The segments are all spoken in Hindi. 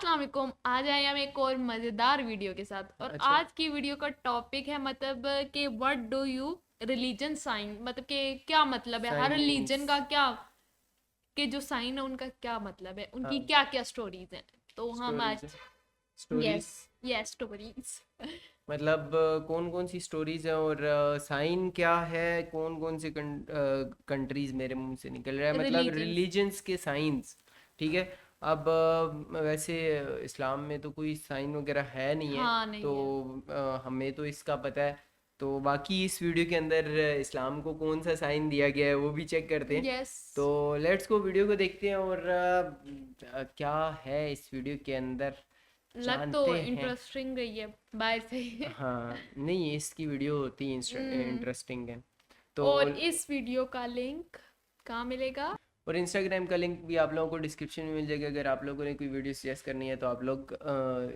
अस्सलाम वालेकुम। आज आए हम एक और मजेदार वीडियो के साथ और अच्छा। आज की वीडियो का टॉपिक है मतलब कि what do you religion sign, मतलब कि क्या मतलब है हर साइन मीन्स रिलीजन का, क्या के जो साइन है उनका क्या मतलब है, उनकी हाँ, क्या क्या स्टोरीज हैं। तो हम स्टोरीज आज स्टोरीज यस यस स्टोरीज मतलब कौन कौन सी स्टोरीज हैं और साइन क्या है, कौन कौन सी कंट्रीज मेरे मुंह से निकल रहा है, मतलब रिलीजन्स। रिलीजन्स के साइंस। ठीक है। अब वैसे इस्लाम में तो कोई साइन वगैरह है नहीं है, हाँ तो नहीं है। हमें तो इसका पता है। तो बाकी इस वीडियो के अंदर इस्लाम को कौन सा साइन दिया गया है वो भी चेक करते हैं। यस। तो लेट्स को वीडियो को देखते हैं और क्या है इस वीडियो के अंदर लग तो जानते हैं। इंटरेस्टिंग रही है बाहर से। हाँ, नहीं इसकी वीडियो होती हम्म, इंटरेस्टिंग है। तो और इस वीडियो का लिंक कहाँ मिलेगा? और इंस्टाग्राम का लिंक भी आप लोगों को डिस्क्रिप्शन में मिल जाएगा। अगर आप लोगों ने कोई वीडियो सजेस्ट करनी है तो आप लोग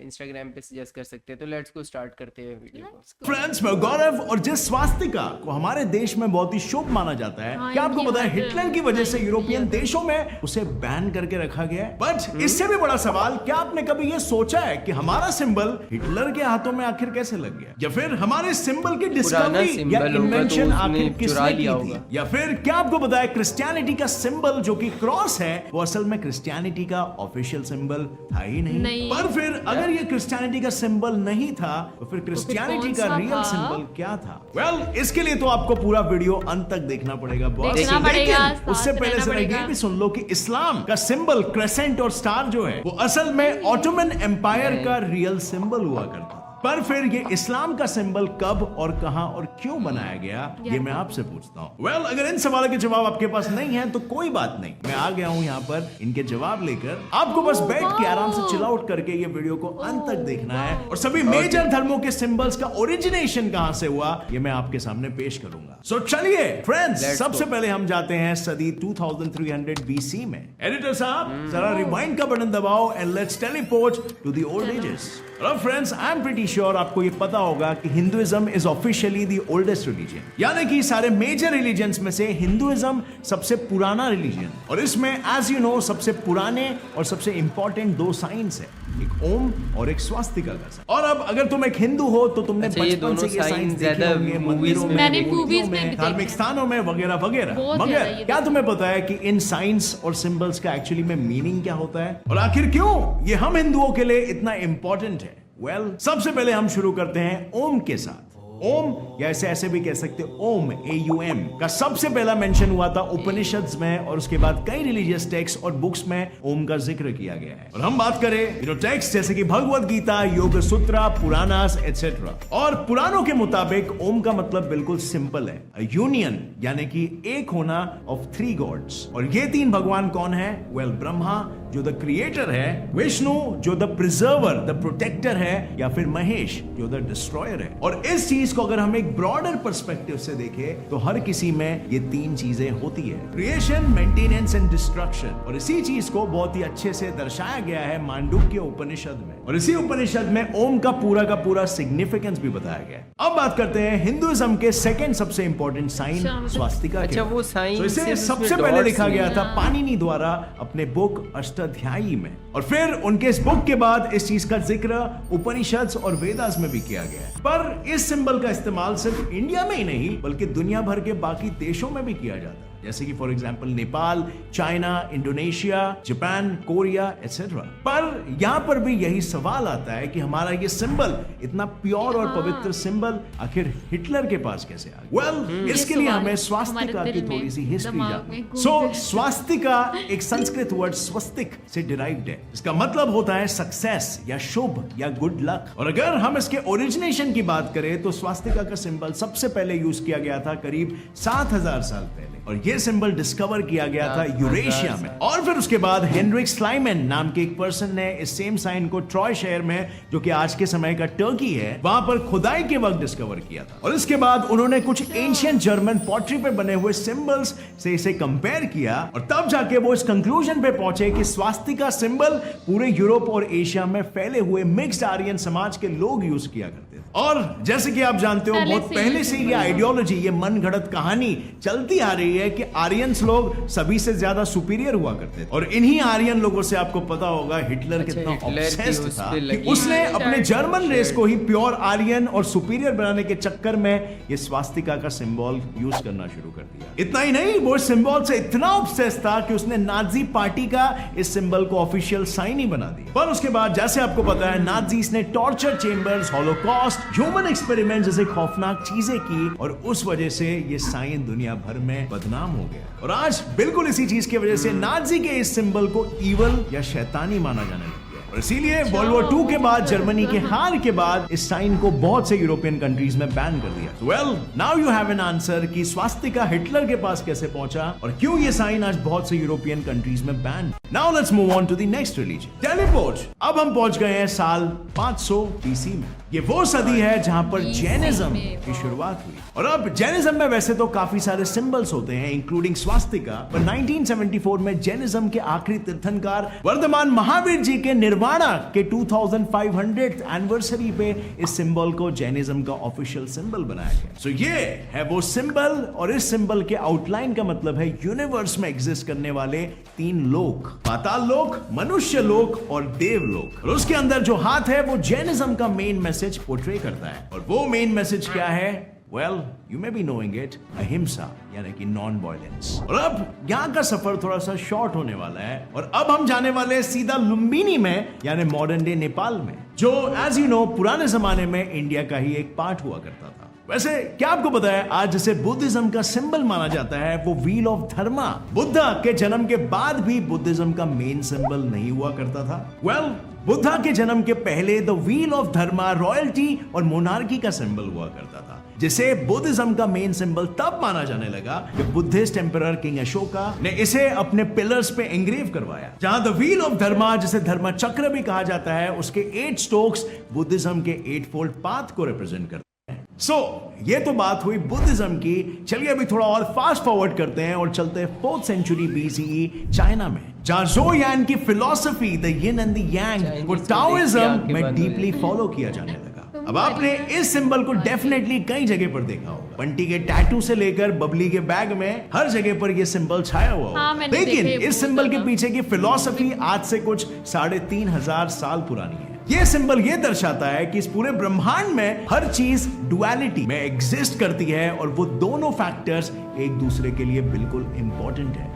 इंस्टाग्राम पे सजेस्ट कर सकते हैं। तो लेट्स को स्टार्ट करते हैं वीडियो को। Let's go. फ्रेंड्स, मैं गौरव, और जिस स्वास्तिका को हमारे देश में बहुत ही शुभ माना जाता है, हाँ, क्या आपको इनकी पता है हर हिटलर की वजह से साइन यूरोपियन दिया देशों में उसे बैन करके रखा गया है। बट इससे भी बड़ा सवाल, क्या आपने कभी ये सोचा है कि हमारा सिंबल हिटलर के हाथों में आखिर कैसे लग गया, या फिर हमारे सिंबल की डिस्कवरी या symbol होगा तो इन्वेंशन उसने आखिर चुरा किसने की लिया थी, होगा। या फिर क्या आपको पता है क्रिश्चियनिटी का सिंबल जो कि क्रॉस है वो असल में क्रिश्चियनिटी का ऑफिशियल सिंबल था ही नहीं। नहीं। पर फिर अगर ये क्रिश्चियनिटी का सिंबल नहीं था तो फिर क्रिश्चियनिटी कौन का सा रियल था? सिंबल क्या था? वेल, इसके लिए तो आपको पूरा वीडियो अंत तक देखना पड़ेगा बॉस। देखना पड़ेगा, लेकिन साथ उससे पहले रहना से पड़ेगा। ये भी सुन लो कि इस्लाम का सिंबल क्रेसेंट और स्टार जो है वो असल में ऑटोमन एम्पायर का रियल सिंबल हुआ करता था। पर फिर ये इस्लाम का सिंबल कब और कहां और क्यों बनाया गया, ये मैं आपसे पूछता हूँ। वेल, अगर इन सवालों के जवाब आपके पास नहीं है तो कोई बात नहीं, मैं आ गया हूँ यहाँ पर इनके जवाब लेकर। आपको बस बैठ के आराम से चिल आउट करके ये वीडियो को अंत तक देखना है और सभी मेजर धर्मों के सिंबल्स का ओरिजिनेशन कहां से हुआ ये मैं आपके सामने पेश करूंगा। सो चलिए फ्रेंड्स, Let's सबसे go. पहले हम जाते हैं सदी 2300 BC में। एडिटर साहब जरा रिवाइंड का बटन दबाओ and let's teleport to the old ages. Friends, I am pretty sure आपको ये पता होगा कि Hinduism is officially the oldest religion, यानी कि सारे मेजर रिलीजन्स में से हिंदुइज्म सबसे पुराना रिलीजन। और इसमें एज यू नो सबसे पुराने और सबसे इंपॉर्टेंट दो साइंस है, एक ओम और एक स्वास्तिका का साइन। और अब अगर तुम एक हिंदू हो तो तुमने अच्छा, ये बचपन दोनों से ये साइन साइंस देखे ज्यादा होंगे, movies मंदिरों में मैंने मूर्तियों movies में भी धार्मिक देखे। स्थानों में वगैरह वगैरह। बहुत मगर ज्यादा ये क्या तुम्हें पता है कि इन साइंस और सिंबल्स का एक्चुअली में मीनिंग क्या होता है और आखिर क्यों ये हम हिंदुओं के लिए इतना इंपॉर्टेंट है? वेल, सबसे पहले हम शुरू करते हैं ओम के साथ। ओम, या ऐसे भी कह सकते हैं ओम, AUM का सबसे पहला मेंशन हुआ था उपनिषद्स में, और उसके बाद कई रिलीजियस टेक्स्ट और बुक्स में ओम का जिक्र किया गया है। और हम बात करें टेक्स्ट जैसे कि भगवत गीता, योग सूत्रा, पुराणास एटसेट्रा। और पुराणों के मुताबिक ओम का मतलब बिल्कुल सिंपल है, यूनियन, यानी कि एक होना ऑफ 3 गॉड्स। और ये 3 भगवान कौन है? वेल, ब्रह्मा जो द क्रिएटर है, विष्णु जो द प्रिजर्वर, द प्रोटेक्टर है, या फिर महेश जो द डिस्ट्रॉयर है। और इस चीज को अगर हम एक ब्रॉडर पर्सपेक्टिव से देखें तो हर किसी में ये 3 चीजें होती है, क्रिएशन, मेंटेनेंस एंड डिस्ट्रक्शन। और इसी चीज को बहुत ही अच्छे से दर्शाया गया है मांडुक्य उपनिषद में, और इसी उपनिषद में ओम का पूरा सिग्निफिकेंस भी बताया गया है। अब बात करते हैं हिंदुइज्म के सेकंड सबसे इंपॉर्टेंट साइन स्वास्तिका के। अच्छा, वो साइन तो इसे सबसे पहले लिखा गया था पाणिनि द्वारा अपने बुक अष्टाध्यायी में, और फिर उनके इस बुक के बाद इस चीज का जिक्र उपनिषद और वेदास में भी किया गया है। पर इस सिंबल का इस्तेमाल सिर्फ इंडिया में ही नहीं बल्कि दुनिया भर के बाकी देशों में भी किया जाता है, जैसे कि for example Nepal, China, Indonesia, Japan, Korea etcetera. पर यहां पर भी यही सवाल आता है कि हमारा ये सिंबल, इतना प्योर और पवित्र सिंबल, आखिर हिटलर के पास कैसे आ गया? वेल, इसके लिए सवाल हमें स्वास्तिका हमारे की दिल में, थोड़ी सी हिस्ट्री दिमाग जाननी में है। घूम सो रहे हैं। स्वास्तिका एक संस्कृत वर्ड स्वस्तिक से डिराइव्ड है, इसका मतलब होता है सक्सेस या शुभ या गुड लक। और अगर हम इसके ओरिजिनेशन की बात करें तो स्वास्तिका का सिंबल सबसे पहले यूज किया गया था करीब 7000 साल पहले, और ये सिंबल डिस्कवर किया गया था यूरेशिया में। और फिर उसके बाद हेनरिक स्लाइमन नाम के एक पर्सन ने इस सेम साइन को ट्रॉय शहर में, जो कि आज के समय का टर्की है, वहां पर खुदाई के वक्त डिस्कवर किया था। और इसके बाद उन्होंने कुछ एंशिएंट जर्मन पॉटरी पे बने हुए सिंबल्स से इसे कंपेयर किया, और तब जाके वो इस कंक्लूजन पे पहुंचे कि स्वास्तिका सिंबल पूरे यूरोप और एशिया में फैले हुए मिक्स्ड आर्यन समाज के लोग यूज किया करते थे। और जैसे कि आप जानते हो पहले बहुत से पहले ये से ये symbol है। आइडियोलॉजी, ये मनगढ़ंत कहानी चलती आ रही है कि आर्यंस लोग सभी से ज्यादा सुपीरियर हुआ करते थे। और इन्हीं आर्यन लोगों से आपको पता होगा हिटलर अच्छा, कितना हिटलर की ऑब्सेस्ड उस था पे कि लगी उसने है। अपने जर्मन रेस को ही प्योर आर्यन और सुपीरियर बनाने के चक्कर में ये स्वास्तिका का सिंबल यूज करना शुरू कर दिया। इतना ही नहीं, वो सिंबल से इतना ऑब्सेस्ड था कि उसने नाजी पार्टी का इस सिंबल को ऑफिशियल साइन ही बना दिया। पर उसके बाद जैसे आपको पता है नाजीज ने torture chambers, Holocaust, human experiment जैसे खौफनाक चीजें की और उस वजह से ये साइन दुनिया भर में बदनाम हो गया। और आज बिल्कुल इसी चीज की वजह से नाजी के इस सिंबल को इवल या शैतानी माना जाने लगा। और इसीलिए वर्ल्ड वॉर 2 के बाद जर्मनी के हार के बाद इस साइन को बहुत से यूरोपियन कंट्रीज में बैन कर दिया। Well, now you have an answer कि स्वास्तिका हिटलर के पास कैसे पहुंचा और क्यों ये साइन आज बहुत से यूरोपियन कंट्रीज में ban. Now let's move on to the next religion, teleport. अब हम पहुंच गए हैं साल 500 BC में। ये वो सदी है जहां पर जैनिज्म की शुरुआत हुई। और अब जैनिज्म में वैसे तो काफी सारे सिंबल्स होते हैं इंक्लूडिंग स्वास्तिका, पर 1974 में जैनिज्म के आखिरी तीर्थंकर वर्धमान महावीर जी के निर्वाणा के 2500th एनिवर्सरी पे इस सिंबल को जैनिज्म का ऑफिशियल सिंबल बनाया गया। सो ये है वो सिंबल और इस सिंबल के आउटलाइन का मतलब है यूनिवर्स में एग्जिस्ट करने वाले 3 लोक, पाताल लोक, मनुष्य लोक और देव लोक। और उसके अंदर जो हाथ है वो जैनिज्म का मेन मैसेज पोर्ट्रे करता है। और वो मेन मैसेज क्या है? Well, you may be knowing it, अहिंसा यानी कि नॉन वायलेंस। और अब यहाँ का सफर थोड़ा सा शॉर्ट होने वाला है और अब हम जाने वाले हैं सीधा लुम्बिनी में यानी मॉडर्न डे नेपाल में, जो एज यू नो पुराने जमाने में इंडिया का ही एक पार्ट हुआ करता था। वैसे क्या आपको पता है आज जैसे बुद्धिज्म का सिंबल माना जाता है वो व्हील ऑफ धर्मा बुद्धा के जन्म के बाद भी बुद्धिज्म का मेन सिंबल नहीं हुआ करता था। वेल, बुद्धा के जन्म के पहले the wheel of Dharma royalty और मोनार्की का सिंबल हुआ करता था, जिसे बुद्धिज्म का मेन सिंबल तब माना जाने लगा जब बुद्धिस्ट एम्परर किंग अशोका ने इसे अपने पिलर्स पे एंग्रेव करवाया, जहां द व्हील ऑफ धर्मा जिसे धर्म चक्र भी कहा जाता है उसके 8 स्ट्रोक्स बुद्धिज्म के 8-fold पाथ को रिप्रेजेंट करते हैं। सो ये तो बात हुई बुद्धिज्म की। चलिए अभी थोड़ा और फास्ट फॉरवर्ड करते हैं और चलते हैं 4th century BCE चाइना में, जहां ज़ो यान की philosophy the yin and the yang को टाओइज्म में डीपली फॉलो किया जाने लगा। अब आपने इस सिंबल को डेफिनेटली कई जगह पर देखा होगा, बंटी के टैटू से लेकर बबली के बैग में हर जगह पर यह सिंबल छाया हुआ होगा। मैंने लेकिन देखे इस सिंबल के पीछे की फिलॉसफी आज से कुछ 3500 साल पुरानी है। यह सिंबल यह दर्शाता है कि इस पूरे ब्रह्मांड में हर चीज डुअलिटी में एग्जिस्ट करती है और वो दोनों फैक्टर्स एक दूसरे के लिए बिल्कुल इंपॉर्टेंट है।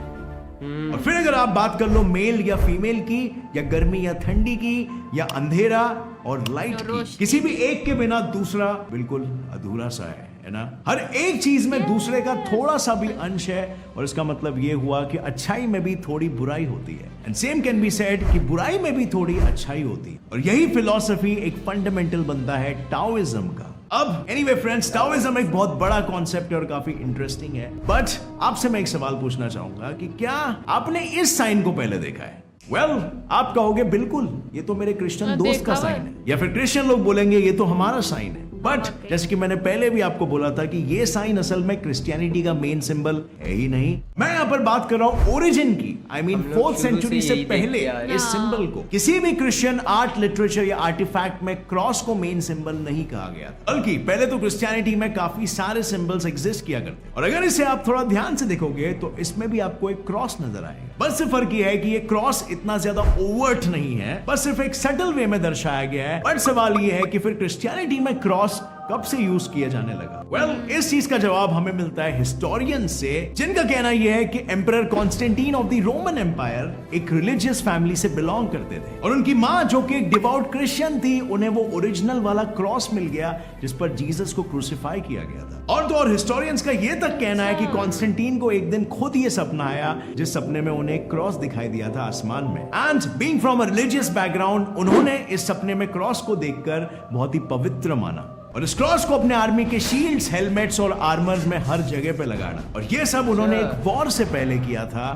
और फिर अगर आप बात कर लो मेल या फीमेल की, या गर्मी या ठंडी की, या अंधेरा और लाइट की, किसी भी एक के बिना दूसरा बिल्कुल अधूरा सा है ना। हर एक चीज में दूसरे का थोड़ा सा भी अंश है और इसका मतलब ये हुआ कि अच्छाई में भी थोड़ी बुराई होती है and same can be said कि बुराई में भी थोड़ी अच्छाई होती है। और यही फिलॉसफी एक फंडामेंटल बनता है टाओइज्म का। अब एनीवे फ्रेंड्स, टाओइज्म एक बहुत बड़ा कॉन्सेप्ट है और काफी इंटरेस्टिंग है, बट आपसे मैं एक सवाल पूछना चाहूंगा कि क्या आपने इस साइन को पहले देखा है? वेल, आप कहोगे बिल्कुल ये तो मेरे क्रिश्चियन दोस्त का साइन है, या फिर क्रिश्चियन लोग बोलेंगे ये तो हमारा साइन है। बट जैसे कि मैंने पहले भी आपको बोला था कि ये साइन असल में क्रिश्चियनिटी का मेन सिंबल है ही नहीं। मैं यहाँ पर बात कर रहा हूँ ओरिजिन की, आई मीन 4th century से पहले इस सिंबल को किसी भी क्रिश्चियन आर्ट, लिटरेचर या आर्टिफैक्ट में क्रॉस को मेन सिंबल नहीं कहा गया, बल्कि पहले तो क्रिश्चियनिटी में काफी सारे सिंबल्स एग्जिस्ट किया करते। और अगर इसे आप थोड़ा ध्यान से देखोगे तो इसमें भी आपको एक क्रॉस नजर आएगा। बस सिर्फ फर्क ये है कि ये क्रॉस इतना ज्यादा ओवर्ट नहीं है, बस सिर्फ एक सटल वे में दर्शाया गया है। बट सवाल ये है कि फिर क्रिश्चियनिटी में क्रॉस कब से यूज किया जाने लगा? वेल, इस चीज का जवाब हमें मिलता है हिस्टोरियन से, जिनका कहना यह है कि emperor Constantine of the Roman empire एक रिलीजियस फैमिली से बिलोंग करते थे और उनकी मां जो कि एक डिवोट क्रिश्चियन थी, उन्हें वो ओरिजिनल वाला क्रॉस मिल गया जिस पर जीसस को क्रूसिफाई किया गया था। और तो और हिस्टोरियंस का यह तक कहना है कि कॉन्स्टेंटाइन को एक दिन खुद ये सपना आया जिस सपने में उन्हें एक क्रॉस दिखाई दिया था आसमान में, and being from a religious background उन्होंने इस सपने में क्रॉस को देखकर बहुत ही पवित्र माना और इस क्रॉस को अपने आर्मी के शील्ड्स, हेलमेट्स और आर्मर्स में हर जगह पे लगाना। और ये सब उन्होंने एक वॉर से पहले किया था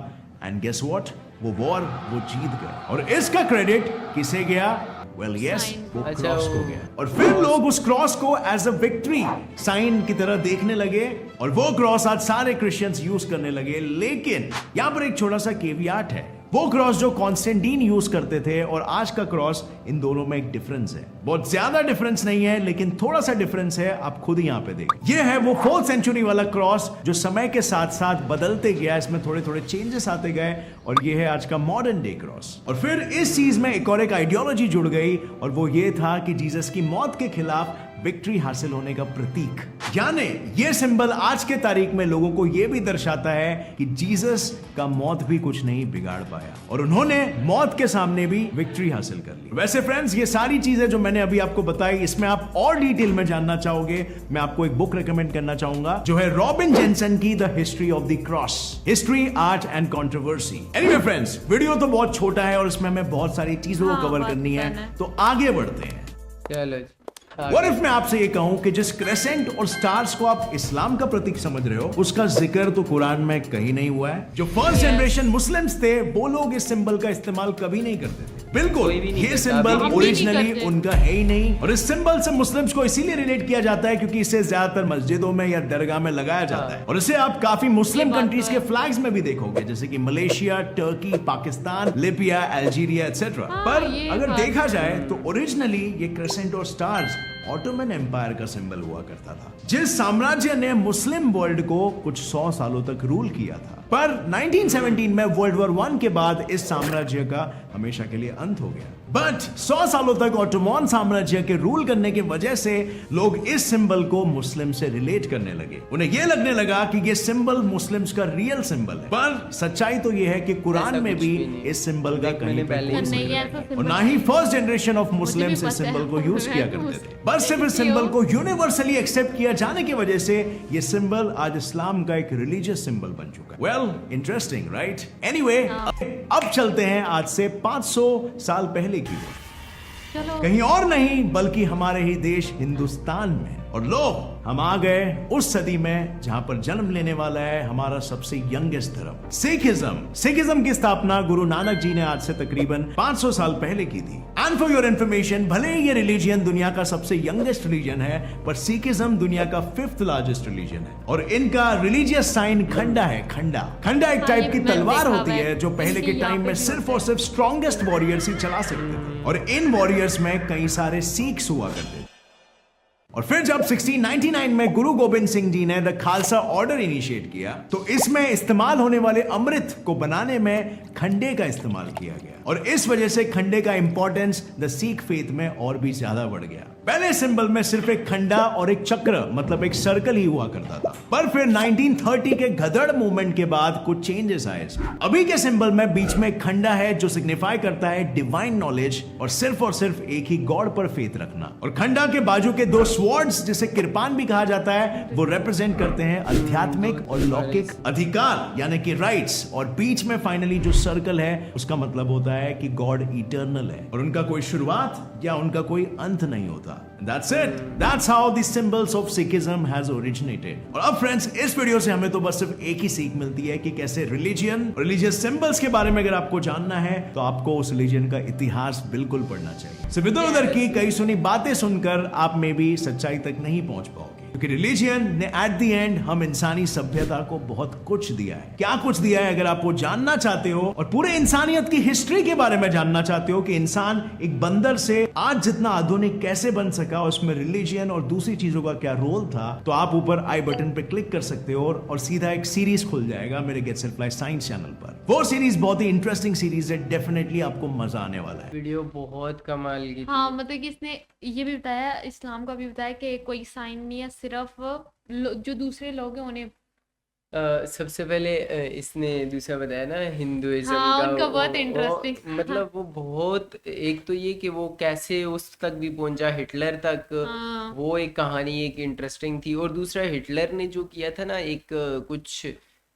एंड गेस व्हाट, वो वॉर वो जीत गए। और इसका क्रेडिट किसे गया? वेल यस, वो क्रॉस को गया। और फिर लोग उस क्रॉस को एज अ विक्ट्री साइन की तरह देखने लगे और वो क्रॉस आज सारे क्रिश्चियंस यूज करने लगे। लेकिन यहां पर एक छोटा सा केवियाट है, वो क्रॉस जो कॉन्स्टेंटीन यूज करते थे और आज का क्रॉस, इन दोनों में एक डिफरेंस है। बहुत ज्यादा डिफरेंस नहीं है, लेकिन थोड़ा सा डिफरेंस है, आप खुद ही यहाँ पे देखिए। ये है वो 4th सेंचुरी वाला क्रॉस जो समय के साथ साथ बदलते गया, इसमें थोड़े थोड़े चेंजेस आते गए, और ये है आज का मॉडर्न डे क्रॉस। और फिर इस चीज में एक और एक आइडियोलॉजी जुड़ गई, और वो ये था कि जीसस की मौत के खिलाफ विक्ट्री हासिल होने का प्रतीक, यानी ये सिंबल आज के तारीख में लोगों को ये भी दर्शाता है कि जीसस का मौत भी कुछ नहीं बिगाड़ पाया और उन्होंने मौत के सामने भी विक्ट्री हासिल कर ली। वैसे फ्रेंड्स, ये सारी चीजें जो मैंने अभी आपको बताई, इसमें आप और डिटेल में जानना चाहोगे, मैं आपको एक बुक रेकमेंड करना चाहूंगा जो है रॉबिन जेनसन की the history of the cross, history, art and controversy. Anyway friends, video तो बहुत छोटा है और इसमें हमें बहुत सारी चीजों को कवर करनी है, तो आगे बढ़ते हैं। चलो जी। What if मैं आपसे ये कहूं कि जिस क्रेसेंट और स्टार्स को आप इस्लाम का प्रतीक समझ रहे हो, उसका जिक्र तो कुरान में कहीं नहीं हुआ है। जो फर्स्ट जनरेशन मुस्लिम्स थे, वो लोग इस सिंबल का इस्तेमाल कभी नहीं करते थे। बिल्कुल, ये सिंबल ओरिजिनली उनका है ही नहीं, और इस सिंबल से मुस्लिम्स को इसीलिए रिलेट किया जाता है क्योंकि इसे ज्यादातर मस्जिदों में या दरगाह में लगाया जाता है, और इसे आप काफी मुस्लिम कंट्रीज के फ्लैग्स में भी देखोगे, जैसे कि Malaysia, Turkey, Pakistan, Libya, Algeria etcetera. पर अगर देखा जाए तो ओरिजिनली ये क्रेसेंट और स्टार्स ऑटोमन एम्पायर का सिंबल हुआ करता था, जिस साम्राज्य ने मुस्लिम वर्ल्ड को कुछ 100 सालों तक रूल किया था। पर 1917 में वर्ल्ड वॉर 1 के बाद इस साम्राज्य का हमेशा के लिए अंत हो गया। बट 100 सालों तक ऑटोमन साम्राज्य के रूल करने की वजह से लोग इस सिंबल को मुस्लिम से रिलेट करने लगे। उन्हें यह लगने लगा कि ये सिंबल मुस्लिम्स का रियल सिंबल है। पर सच्चाई तो यह है कि कुरान में भी इस सिंबल का कहीं पे कोई जिक्र नहीं, और ना ही फर्स्ट जनरेशन ऑफ मुस्लिम्स इस सिंबल को यूज किया करते थे। बस सिर्फ इस सिंबल को यूनिवर्सली एक्सेप्ट किया जाने की वजह से ये सिंबल आज इस्लाम का एक रिलीजियस सिंबल बन चुका है। Well, interesting right? एनीवे, अब चलते हैं आज से 500 साल पहले की ओर, कहीं और नहीं बल्कि हमारे ही देश हिंदुस्तान में। और लो, हम आ गए उस सदी में जहां पर जन्म लेने वाला है हमारा सबसे यंगेस्ट धर्म, सिखिज्म। सिखिज्म की स्थापना गुरु नानक जी ने आज से तकरीबन 500 साल पहले की थी। एंड फॉर योर इन्फॉर्मेशन, भले ही ये रिलीजन दुनिया का सबसे यंगेस्ट रिलीजन है, पर सिखिज्म दुनिया का 5th लार्जेस्ट रिलीजन है, और इनका रिलीजियस साइन खंडा है। खंडा, खंडा एक टाइप की तलवार होती है जो पहले के टाइम में सिर्फ और सिर्फ स्ट्रॉन्गेस्ट वॉरियर्स ही चला सकते थे, और इन वॉरियर्स में कई सारे सिख्स हुआ करते थे। और फिर जब 1699 में गुरु गोबिंद सिंह जी ने द खालसा ऑर्डर इनिशिएट किया, तो इसमें इस्तेमाल होने वाले अमृत को बनाने में खंडे का इस्तेमाल किया गया, और इस वजह से खंडे का इंपॉर्टेंस द सिख फेथ में और भी ज्यादा बढ़ गया। पहले सिंबल में सिर्फ एक खंडा और एक चक्र, मतलब एक सर्कल ही हुआ करता था, पर फिर 1930 के गदड़ मूवमेंट के बाद कुछ चेंजेस आए। अभी के सिंबल में बीच में खंडा है जो सिग्निफाई करता है डिवाइन नॉलेज और सिर्फ एक ही गॉड पर फेथ रखना, और खंडा के बाजू के 2 स्वर्ड्स, जिसे किरपान भी कहा जाता है, वो रिप्रेजेंट करते हैं आध्यात्मिक और लौकिक अधिकार यानी कि राइट्स, और बीच में फाइनली जो सर्कल है उसका मतलब होता है कि गॉड इटर्नल है और उनका कोई शुरुआत या उनका कोई अंत नहीं होता। That's it. That's how the symbols of Sikhism has originated. और अब फ्रेंड्स, इस वीडियो से हमें तो बस सिर्फ एक ही सीख मिलती है कि कैसे रिलीजियन, रिलीजियस सिंबल्स के बारे में अगर आपको जानना है तो आपको उस रिलीजन का इतिहास बिल्कुल पढ़ना चाहिए। सिर्फ इधर उधर की कई सुनी बातें सुनकर आप में भी सच्चाई तक नहीं पहुंच पाओगे, क्योंकि रिलीजियन ने एट द एंड हम इंसानी सभ्यता को बहुत कुछ दिया है। क्या कुछ दिया है, अगर आप वो जानना चाहते हो और पूरे इंसानियत की हिस्ट्री के बारे में जानना चाहते हो कि इंसान एक बंदर से आज जितना आधुनिक कैसे बन सका, उसमें रिलीजियन और दूसरी चीजों का क्या रोल था, तो आप ऊपर आई बटन पे क्लिक कर सकते हो और सीधा एक सीरीज खुल जाएगा मेरे गेट्स रिप्लाई साइंस चैनल पर। वो सीरीज बहुत ही इंटरेस्टिंग सीरीज है, डेफिनेटली आपको मजा आने वाला है। वीडियो बहुत कमाल की थी। हाँ, मतलब कि इसने ये भी बताया, इस्लाम का भी बताया कि कोई साइन नहीं है, सिर्फ जो दूसरे लोग हैं उन्हें। सबसे पहले इसने दूसरा बताया ना हिंदुइज्म हाँ, का, उनका बहुत वो इंटरेस्टिंग। मतलब वो बहुत, एक तो ये कि वो कैसे उस तक भी पहुंचा, हिटलर तक, हाँ। वो एक कहानी एक इंटरेस्टिंग थी। और दूसरा हिटलर ने जो किया था ना,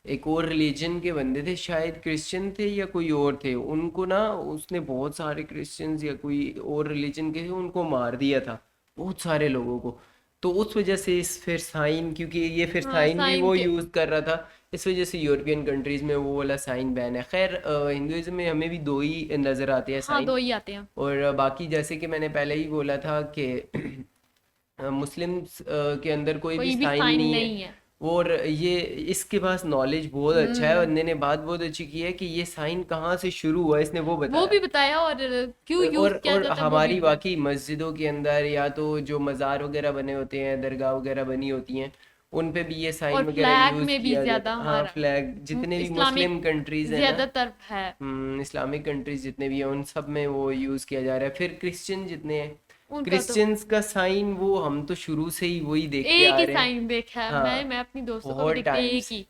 एक और रिलीजन के बंदे थे, शायद क्रिश्चियन थे या कोई और थे, उनको ना उसने बहुत सारे क्रिश्चियंस या कोई और रिलीजन के थे उनको मार दिया था, बहुत सारे लोगों को। तो उस वजह से इस फिर साइन, क्योंकि ये फिर साइन भी वो यूज कर रहा था, इस वजह से यूरोपियन कंट्रीज में वो वाला साइन बैन है। खैर, हिंदुइज्म में हमें भी 2 ही नजर आते हैं हाँ, साइन, 2 ही आते हैं। और बाकी जैसे कि मैंने पहले ही बोला था कि मुस्लिम्स के अंदर कोई भी साइन नहीं है, और ये इसके पास नॉलेज बहुत अच्छा है, बंदे ने बात बहुत अच्छी की है कि ये साइन कहाँ से शुरू हुआ, इसने वो वो बताया। भी बताया, और क्यों यूज और किया और जाता है वो भी हमारी बताया। वाकई मस्जिदों के अंदर या तो जो मज़ार वगैरह बने होते हैं, दरगाह वगैरह बनी होती हैं, उन पे भी ये और साइन वगैरह फ्लैग यूज़ में भी किया ज्यादा जाता है। हाँ, हमारा फ्लैग जितने भी इस्लामिक मुस्लिम कंट्रीज़ हैं ना, ज्यादातर है। इस्लामिक कंट्रीज जितने भी हैं उन सब में वो यूज़ किया जा रहा है। फिर क्रिश्चियन जितने हैं, उनका तो क्रिश्चियंस का साइन वो हम तो शुरू से ही वही देखते एक आ ही रहे हैं। साइन देखा है, हाँ, मैं अपनी दोस्तों का भी बहुत देखती हूँ, टाइम एक से। ही।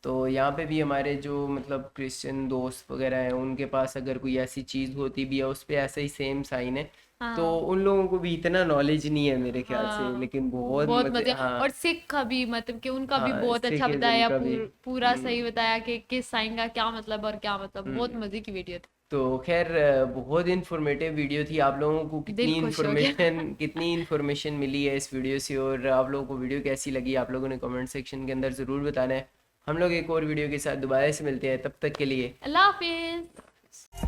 तो यहाँ पे भी हमारे जो मतलब क्रिश्चियन दोस्त वगैरह हैं, उनके पास अगर कोई ऐसी चीज़ होती भी है उस पे ऐसा ही सेम साइन है, तो हाँ उन लोगों को भी इतना नॉलेज नहीं है मेरे ख्याल से, हाँ, लेकिन वो बहुत बहुत मजे। मजे। हाँ और सिख का भी मतलब कि उनका भी हाँ, बहुत अच्छा सिखिज्म बताया, का भी। पूरा सही बताया कि किस साइन का क्या मतलब और क्या मतलब। बहुत हम्म मजे की वीडियो थी, तो खैर बहुत इन्फॉर्मेटिव वीडियो थी। आप लोगों को दिल खुश हो गया। कितनी इन्फॉर्मेशन मिली है इस वीडियो से, और आप लोगों को वीडियो कैसी लगी आप लोगों ने कमेंट सेक्शन के अंदर ज़रूर बताना है। हम लोग एक और वीडियो के साथ दोबारा से मिलते हैं, तब तक के लिए अल्लाह हाफिज।